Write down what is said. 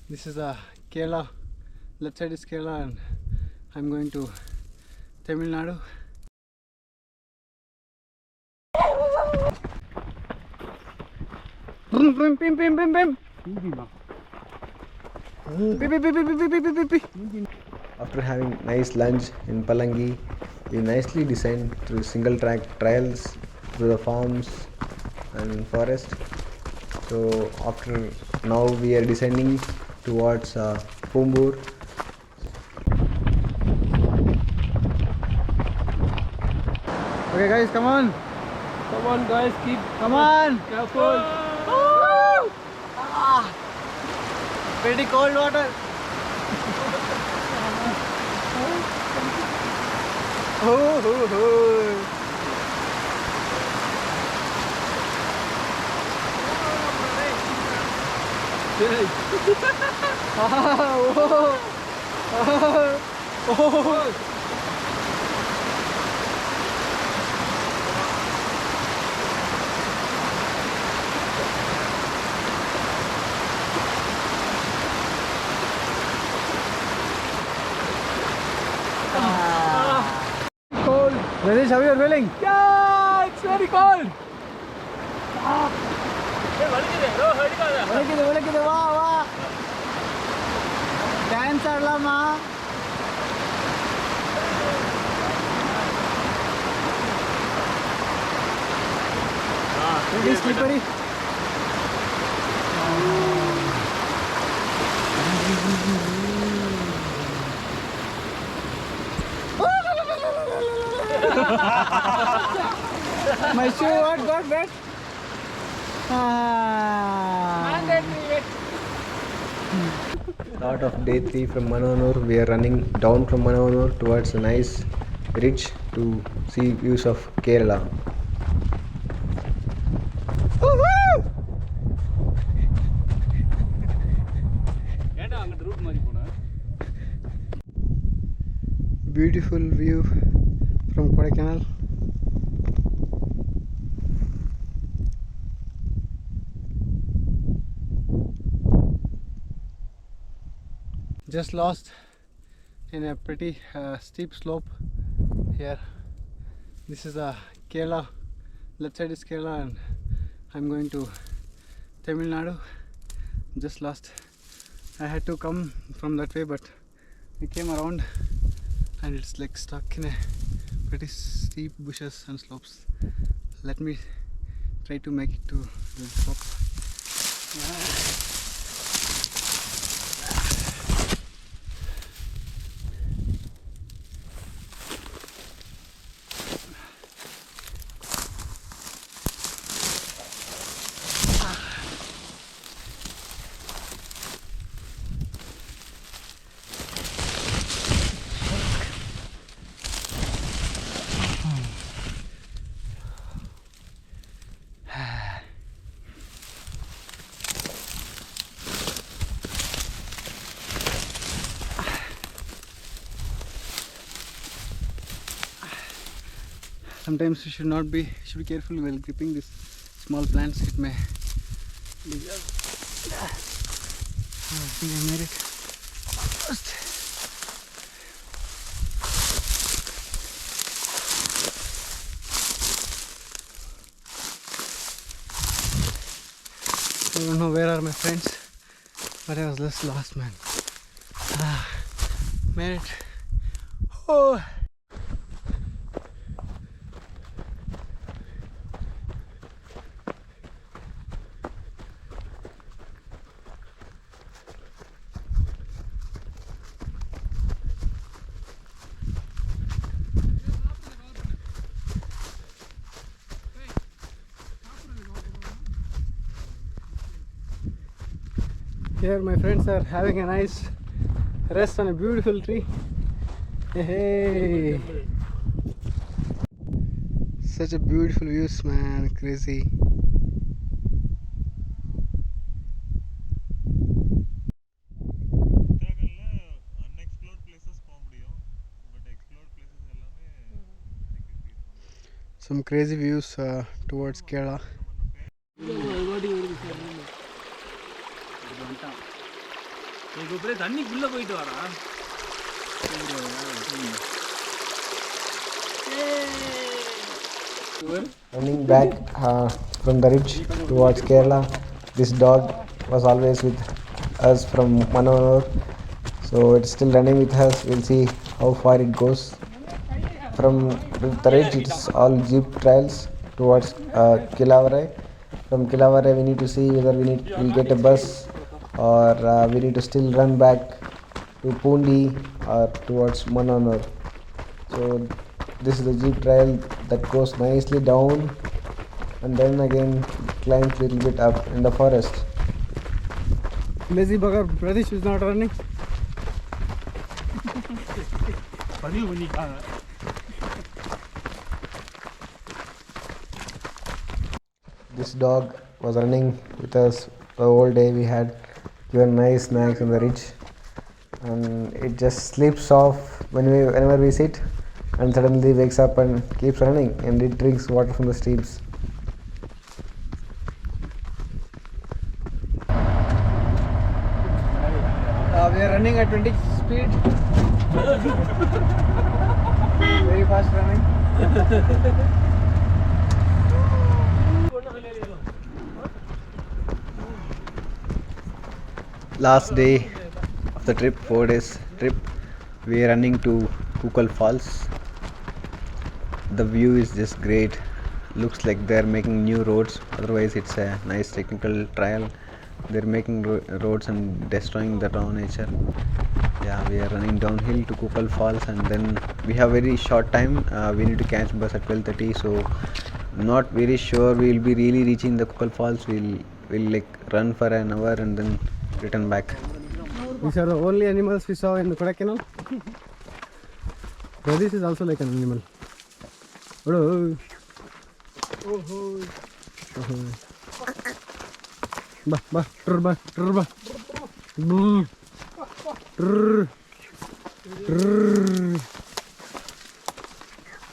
This is Kerala. Left side is Kerala, and I'm going to Tamil Nadu. Pim, pim, pim, pim, pim. After having nice lunch in Palangi, we nicely designed through single track trials through the farms and forest. So after now we are descending towards Pumbur. Okay guys, come on. Come on guys, keep Come on. careful. Pretty cold water. Cold. Rajesh, how you are feeling? Yeah, it's very cold. ಒಳಗಿದೆ ವಾ ವಾ dance ಆಡ್ಲಮ್ಮ slippery My shoe what got wet? Start of day 3 from Manovanur. We are running down from Manovanur towards a nice ridge to see views of Kerala. Beautiful view from Kodaikanal. Just lost in a pretty steep slope here. This is Kerala. Left side is Kerala, and I'm going to Tamil Nadu. Just lost. I had to come from that way, but we came around and it's like stuck in a pretty steep bushes and slopes. Let me try to make it to the top. Sometimes you should be careful while gripping these small plants. It may I think I made it almost. I don't know where are my friends, but I was just lost, man. Made it. Oh. Here my friends are having a nice rest on a beautiful tree. Hey, such a beautiful views, man. Crazy. Some crazy views towards Kerala. இப்படியே தண்ணிக்குள்ள போயிட்டு வரா. Running back from the ridge towards Kerala, this dog was always with us from Manohar, so it's still running with us. We'll see how far it goes. From the ridge, it's all jeep trails towards Kilavarai. From Kilavarai, we need to see whether we'll get a bus or we need to still run back to Pundi or towards Manohar. So this is the jeep trail that goes nicely down and then again climbs a little bit up in the forest. Lazy bugger, Pradesh is not running. This dog was running with us the whole day. We had given nice snacks in the ridge, and it just slips off whenever we sit, and suddenly wakes up and keeps running, and it drinks water from the streams. We are running at 20 speed. Very fast running. Last day of the trip, 4 days trip, we are running to Kukal Falls. The view is just great. Looks like they are making new roads, otherwise it's a nice technical trial. They're making roads and destroying the raw nature. Yeah, we are running downhill to Kukal Falls, and then we have very short time. We need to catch bus at 12:30, so not very sure we will be really reaching the Kukal Falls. We'll like run for an hour and then return back. These are the only animals we saw in the Kodaikanal. Pradesh is also like an animal. Oh. Ba, trr, ba, trr, ba. Trr, trr.